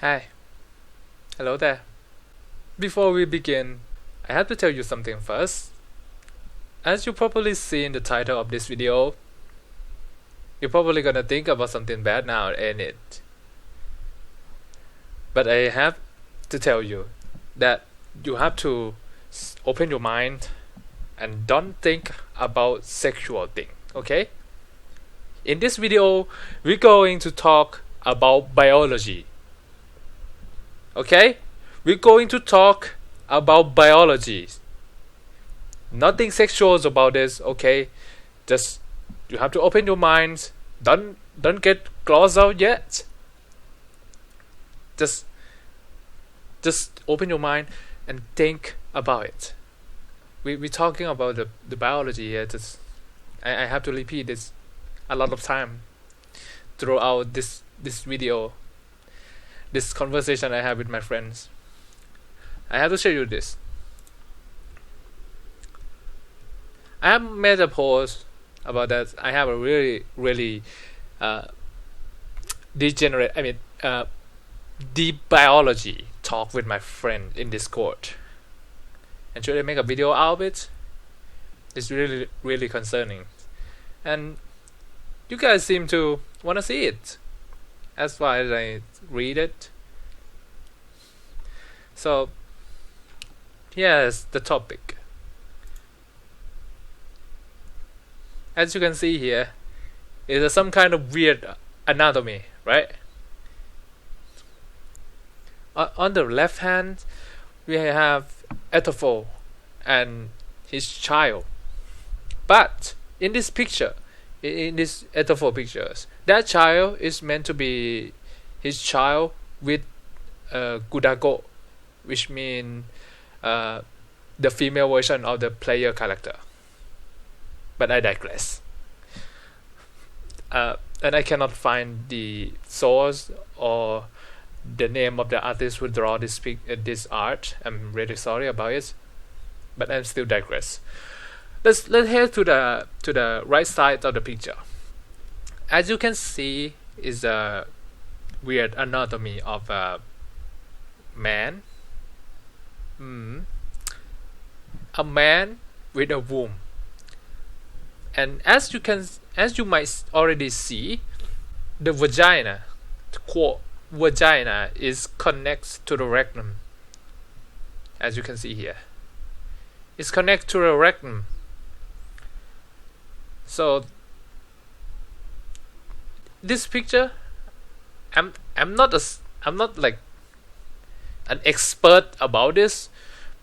Hi, hello there. Before we begin, I have to tell you something first. As you probably see in the title of this video, you're probably gonna think about something bad now, ain't it? But I have to tell you that you have to open your mind and don't think about sexual thing, okay? In this video, we're going to talk about biology. Okay? We're going to talk about biology. Nothing sexual about this, okay? Just you have to open your minds. Don't get closed out yet. Just open your mind and think about it. We're talking about the biology here. I have to repeat this a lot of time throughout this video, this conversation I have with my friends. I have to show you this. I have made a post about that. I have a really deep biology talk with my friend in Discord. And should I make a video out of it? It's really concerning. And you guys seem to want to see it. That's why I read it. So, here's the topic. As you can see here, it's some kind of weird anatomy, right? On the left hand, we have Etofo and his child. But in this picture, in this Etofo pictures, that child is meant to be his child with Gudago, which means the female version of the player character. But I digress. And I cannot find the source or the name of the artist who draw this art. I'm really sorry about it, but I'm still digress. Let's head to the right side of the picture. As you can see, is a weird anatomy of a man. A man with a womb. And as you might already see, the vagina, quote, vagina is connects to the rectum. As you can see here, it's connected to the rectum. So this picture, I'm not like an expert about this,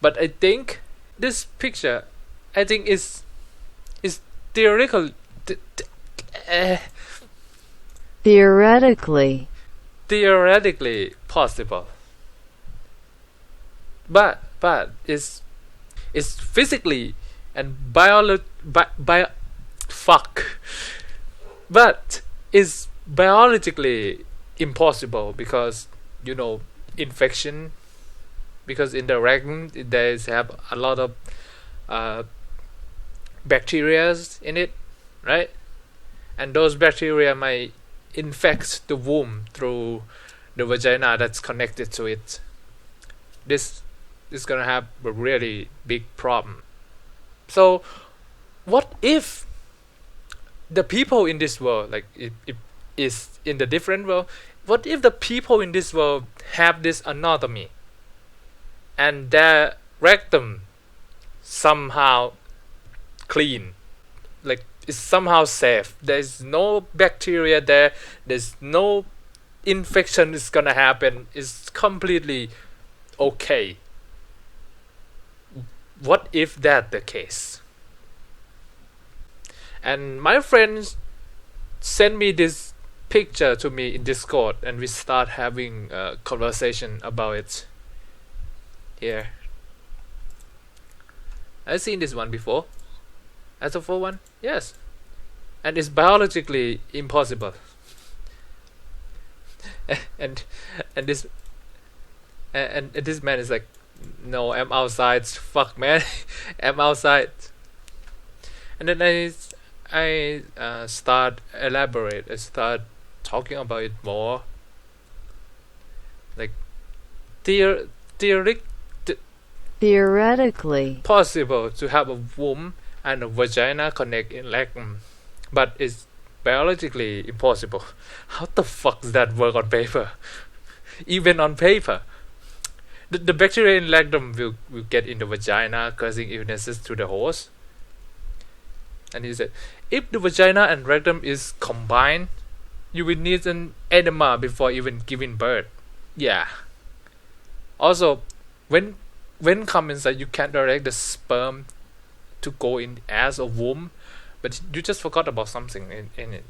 but I think this picture, is theoretical. Theoretically possible, but it's physically and but is biologically impossible because infection, because in the rectum there have a lot of bacteria in it, right? And those bacteria might infect the womb through the vagina that's connected to it. This is gonna have a really big problem. So what if the people in this world, like it is in the different world, what if the people in this world have this anatomy and their rectum somehow clean, like it's somehow safe, there's no bacteria there, there's no infection is gonna happen, it's completely okay? What if that's the case? And my friends sent me this picture to me in Discord, and we start having a conversation about it. Here, I've seen this one before. As a full one, yes, and it's biologically impossible. and this man is like, no, I'm outside. Fuck, man, I'm outside. And then I start elaborate. I start talking about it more. like theoretic Theoretically. possible to have a womb and a vagina connect in rectum, but it's biologically impossible. How the fuck does that work on paper? Even on paper, the bacteria in rectum will get in the vagina, causing illnesses to the host. And he said, if the vagina and rectum is combined, you will need an enema before even giving birth. Yeah. Also, when come inside, you can't direct the sperm to go in as a womb, but you just forgot about something in it.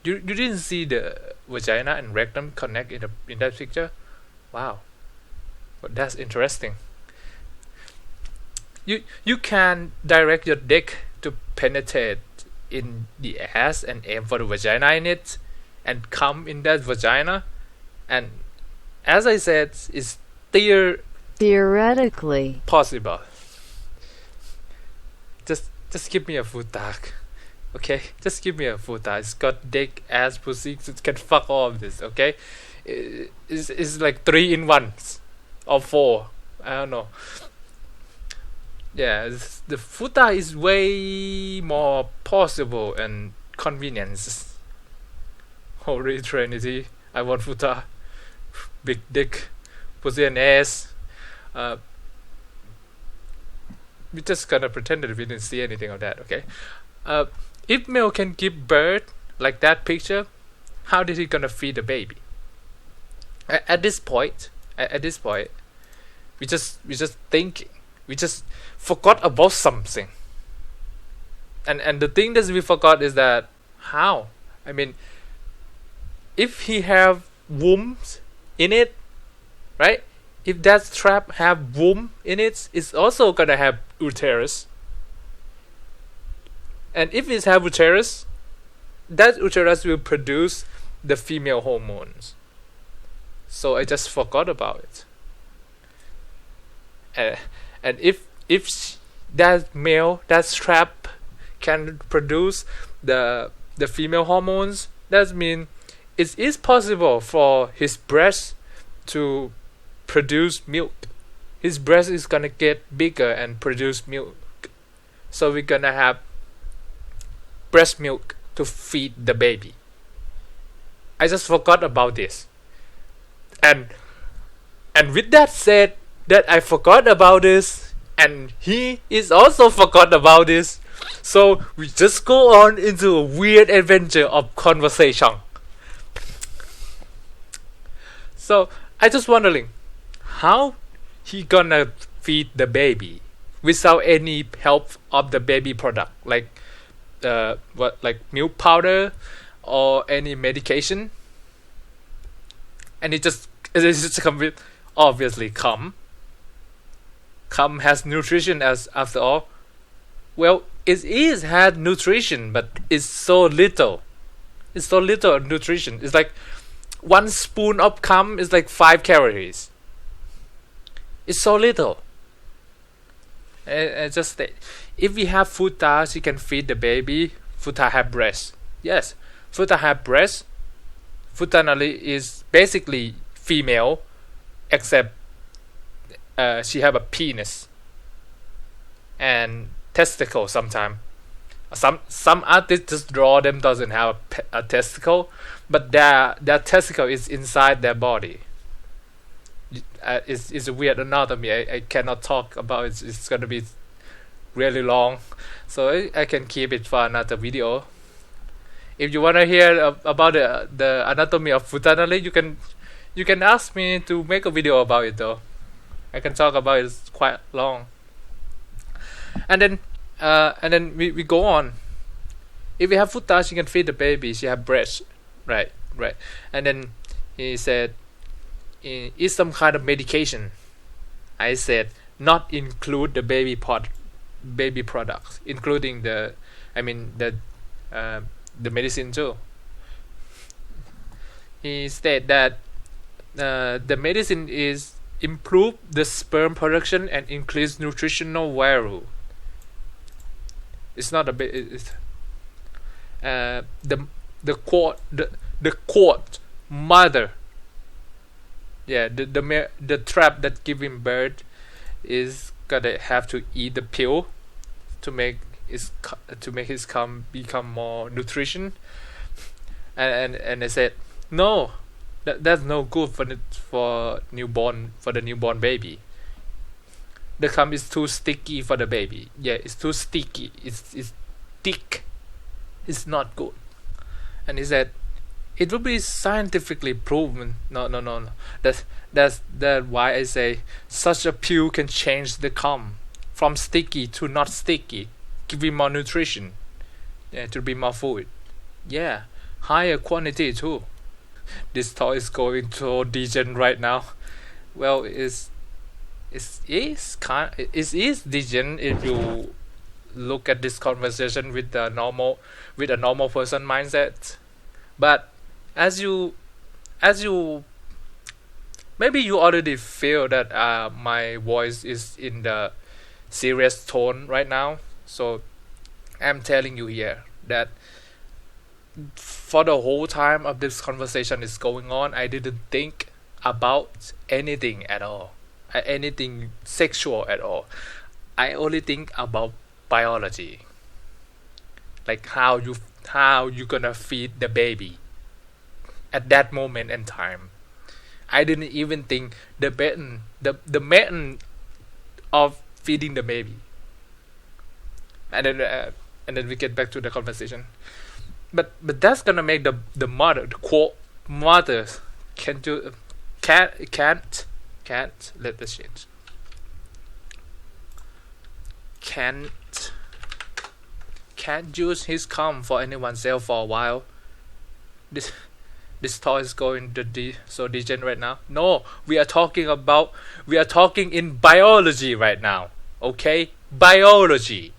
You didn't see the vagina and rectum connect in that picture. Wow, but that's interesting. You can direct your dick to penetrate in the ass and aim for the vagina in it, and come in that vagina. And as I said, it's Theoretically. possible. Just give me a food tag, okay? Just give me a food tag. It's got dick, ass, pussy. It can fuck all of this, okay? It's like 3 in 1 or 4. I don't know. Yeah, the food tag is way more possible and convenience. Holy Trinity! I want food tag. Big dick, pussy and ass. We're just gonna pretend that we didn't see anything of that, okay? If male can give birth like that picture, how did he gonna feed the baby? At this point, we just thinking, we just forgot about something. And the thing that we forgot is that how? I mean, if he have wombs in it, right? If that trap have womb in it, it's also gonna have uterus. And if it have uterus, that uterus will produce the female hormones. So I just forgot about it. And if that male, that trap can produce the female hormones, that means it is possible for his breast to produce milk. His breast is gonna get bigger and produce milk. So we're gonna have breast milk to feed the baby. I just forgot about this. And with that said, that I forgot about this, and he is also forgot about this. So we just go on into a weird adventure of conversation. So I just wondering, how he gonna feed the baby without any help of the baby product, like milk powder or any medication? And it just come with, obviously, cum has nutrition as after all. Well, it is had nutrition, but it's so little. It's so little nutrition. It's like 1 spoon of cum is like 5 calories. It's so little. And just if we have futa, she can feed the baby. Futa have breast. Yes, futa have breast. Futa is basically female, except she have a penis and testicle. Sometimes some artists just draw them doesn't have a testicle, but their testicle is inside their body. It's a weird anatomy. I cannot talk about it. It's gonna be really long, so I can keep it for another video. If you wanna hear about the anatomy of futanale, you can ask me to make a video about it though. I can talk about it. It's quite long. And then we go on. If we have futa, she can feed the baby. She have breast, right. And then he said, is some kind of medication. I said, not include the baby products, including the medicine too. He said that the medicine is improve the sperm production and increase nutritional value. It's not a bit. The quote mother Yeah, the trap that give him birth is gonna have to eat the pill to make his cum become more nutrition, and they said no, that's no good for the newborn baby. The cum is too sticky for the baby. Yeah, it's too sticky. It's thick. It's not good. And he said it will be scientifically proven. No. That's why I say such a pill can change the cum from sticky to not sticky, giving more nutrition. Yeah, to be more fluid. Yeah, higher quantity too. This toy is going so degen right now. Well, it is degen if you look at this conversation with a normal person mindset. But as you maybe you already feel that my voice is in the serious tone right now, so I'm telling you here that for the whole time of this conversation is going on, I didn't think about anything at all, anything sexual at all. I only think about biology, like how you gonna feed the baby at that moment in time. I didn't even think the method of feeding the baby, and then we get back to the conversation. But that's gonna make the mother, the quote mother, can't let this change. Can't use his cum for anyone's else for a while. This toy is going to so degenerate now. No, we are talking in biology right now. Okay, biology.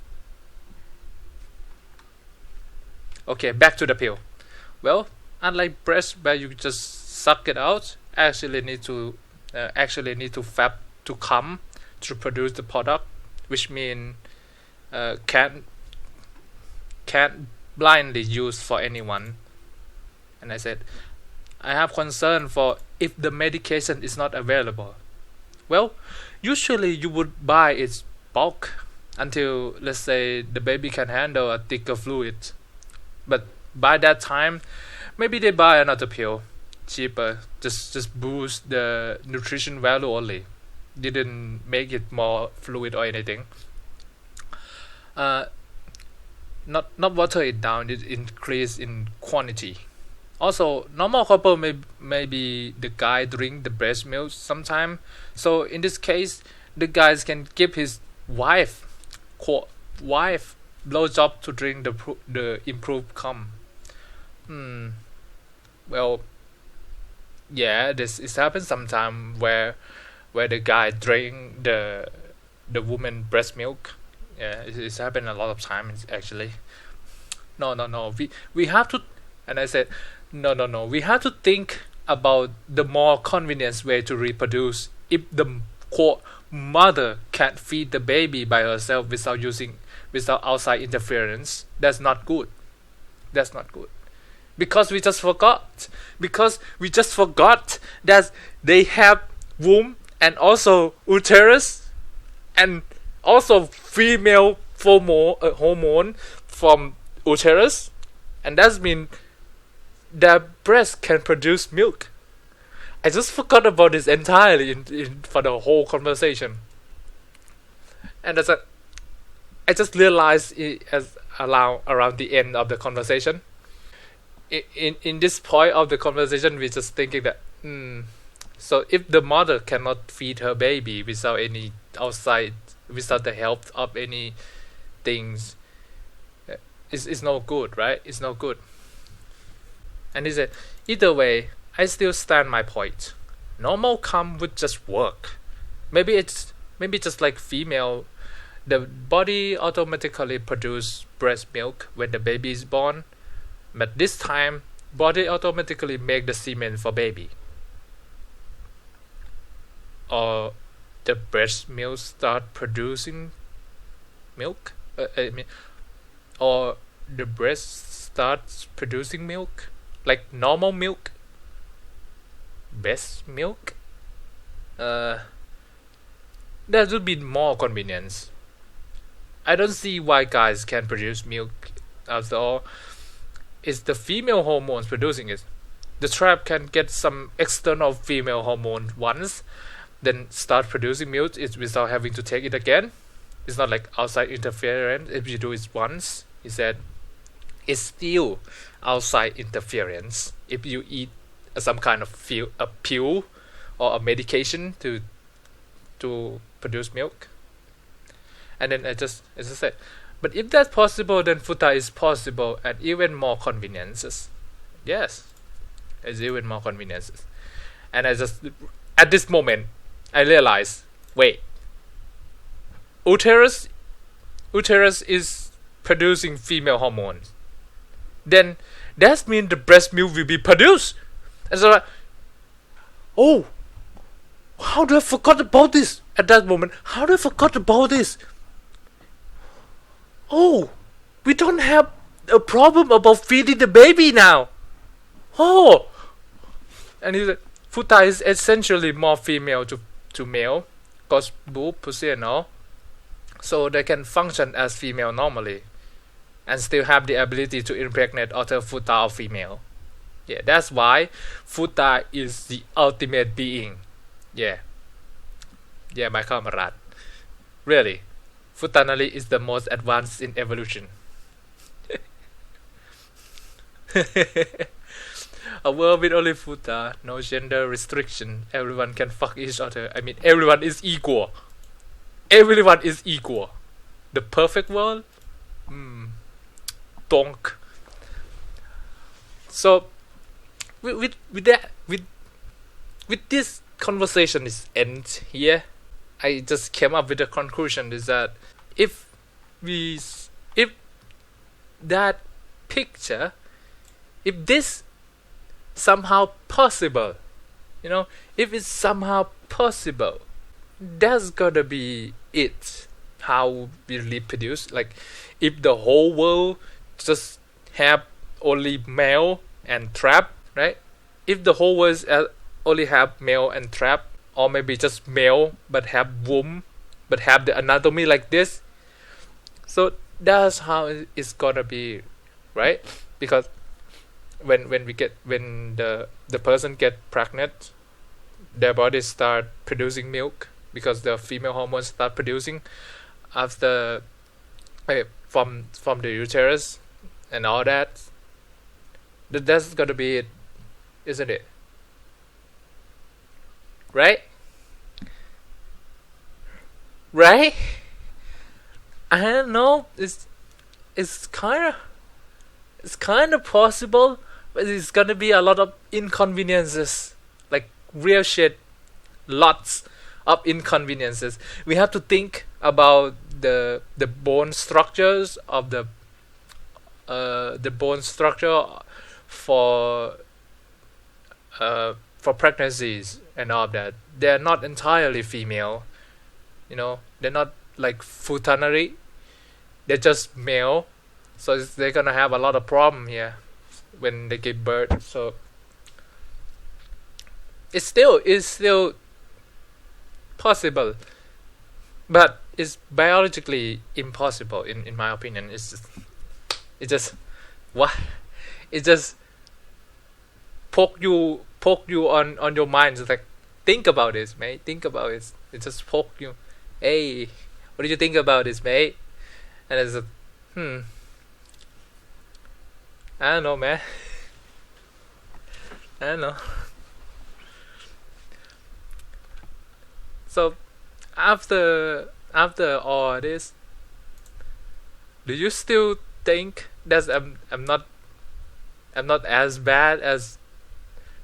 Okay, back to the pill. Well, unlike breast where you just suck it out, actually need to fab to come to produce the product, which means can't blindly use for anyone. And I said, I have concern for if the medication is not available. Well, usually you would buy its bulk until, let's say, the baby can handle a thicker fluid. But by that time, maybe they buy another pill, cheaper, just boost the nutrition value only. Didn't make it more fluid or anything. Not water it down, it increase in quantity. Also, normal couple maybe the guy drink the breast milk sometime. So in this case, the guys can give his wife blowjob to drink the improved cum. Well, yeah, this is happens sometime where the guy drink the woman breast milk. Yeah, it's happened a lot of times actually. No. We have to, and I said, no. We have to think about the more convenient way to reproduce. If the quote mother can't feed the baby by herself without outside interference, that's not good. Because we just forgot that they have womb and also uterus and also female hormone from uterus, and that means their breast can produce milk. I just forgot about this entirely for the whole conversation, and I just realized it as around the end of the conversation. In this point of the conversation, we're just thinking that so if the mother cannot feed her baby without any outside, without the help of any things, it's no good, right? It's no good. And he said, either way, I still stand my point. Normal cum would just work. Maybe just like female, the body automatically produce breast milk when the baby is born, but this time body automatically make the semen for baby. Or the breast milk start producing milk. Or the breast starts producing milk like normal milk, breast milk. uh, there would be more convenience. I don't see why guys can produce milk. After all, it's the female hormones producing it. The trap can get some external female hormone once, then start producing milk without having to take it again. It's not like outside interference. If you do it once, he said, it's still outside interference. If you eat some kind of a pill or a medication to produce milk, and then as I said, but if that's possible, then futa is possible and even more conveniences. Yes, there's even more conveniences. And at this moment, I realize, wait, uterus is producing female hormones. Then that means the breast milk will be produced. And so, oh, how do I forgot about this? At that moment, how do I forgot about this? Oh, we don't have a problem about feeding the baby now. Oh, and he said, futa is essentially more female to male, cause boob, pussy and all, so they can function as female normally, and still have the ability to impregnate other futa of female. Yeah, that's why futa is the ultimate being. Yeah, my comrade. Really, futanali is the most advanced in evolution. A world with only futa, no gender restriction. Everyone can fuck each other. I mean, everyone is equal. Everyone is equal. The perfect world? Donk. So, with this conversation is end here. I just came up with the conclusion is that if that picture, if this somehow possible, if it's somehow possible, that's gotta be it. How we reproduce. Like, if the whole world just have only male and trap, right? If the whole world only have male and trap, or maybe just male but have womb, but have the anatomy like this, so that's how it's gonna be, right? Because when the person get pregnant, their bodies start producing milk because the female hormones start producing after from the uterus and all that. That's gonna be it, isn't it? Right? I don't know. It's kind of possible, but it's gonna be a lot of inconveniences, like real shit, lots of inconveniences. We have to think about the bone structures of the bone structure for pregnancies and all of that. They're not entirely female, they're not like futanary, they're just male, so they're gonna have a lot of problem here when they give birth. So it's still possible, but it's biologically impossible in my opinion. It just poke you on your mind. It's like, think about this, mate. Think about it. It just poke you. Hey, what do you think about this, mate? And it's I don't know, man. I don't know. So after all this, do you still think that I'm not as bad as,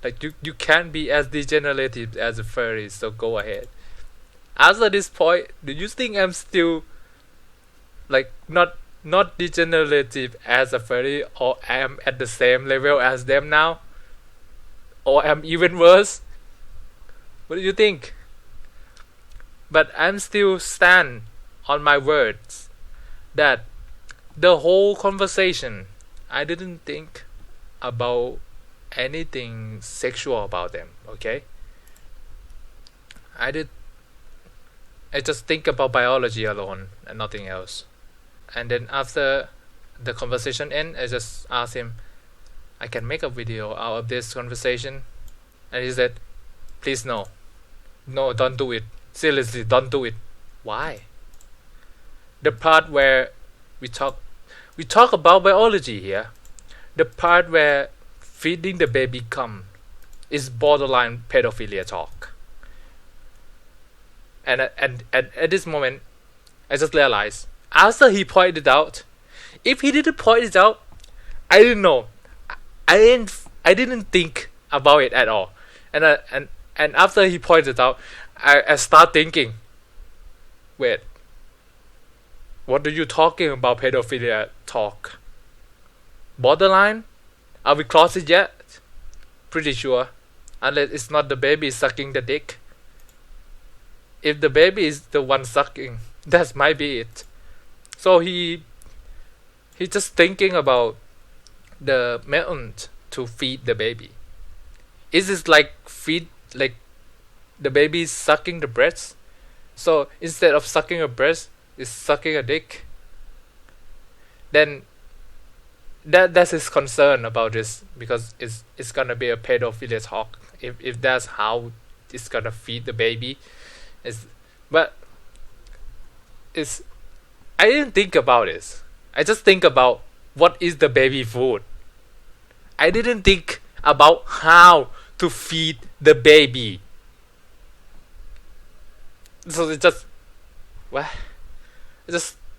like, you can be as degenerative as a furry, so go ahead. After this point, do you think I'm still like not degenerative as a furry, or am at the same level as them now, or am even worse? What do you think? But I'm still stand on my words that the whole conversation, I didn't think about anything sexual about them, okay? I just think about biology alone and nothing else. And then after the conversation ends, I just asked him, I can make a video out of this conversation. And he said, please no. No, don't do it. Seriously, don't do it. Why? The part where we talk about biology here. The part where feeding the baby cum is borderline pedophilia talk. And at this moment, I just realized, after he pointed it out, if he didn't point it out, I didn't know. I didn't think about it at all. And after he pointed it out, I start thinking, wait, what are you talking about pedophilia talk? Borderline? Are we crossed it yet? Pretty sure. Unless it's not the baby sucking the dick. If the baby is the one sucking, that might be it. So he's just thinking about the method to feed the baby. Is it like the baby is sucking the breast? So instead of sucking a breast, it's sucking a dick. Then that's his concern about this, because it's gonna be a pedophilia talk if that's how it's gonna feed the baby. I didn't think about this. I just think about what is the baby food. I didn't think about how to feed the baby. So it just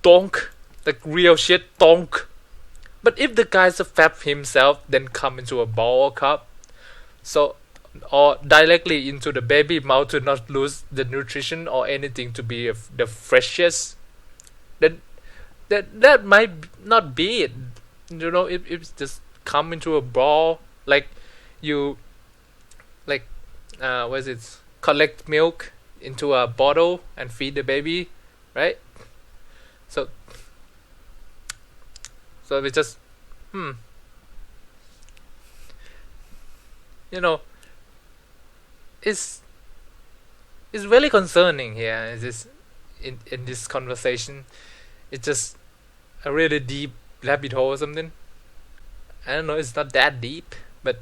donk, like real shit donk. But if the guy's a fap himself, then come into a ball or cup, or directly into the baby mouth to not lose the nutrition or anything to be the freshest, then that might not be it. You know, if it's just come into a ball, like you, what is it? Collect milk into a bottle and feed the baby, right? So we just, you know, it's really concerning here. In this conversation, it's just a really deep rabbit hole or something. I don't know. It's not that deep, but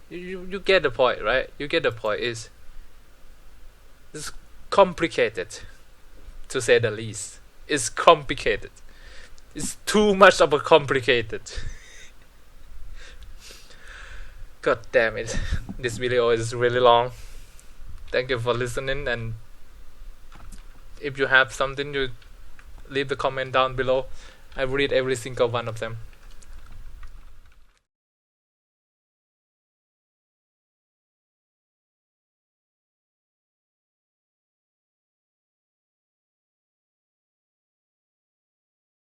you get the point, right? You get the point. It's complicated, to say the least. It's complicated. It's too much of a complicated. God damn it. This video is really long. Thank you for listening, and if you have something, you leave the comment down below. I read every single one of them.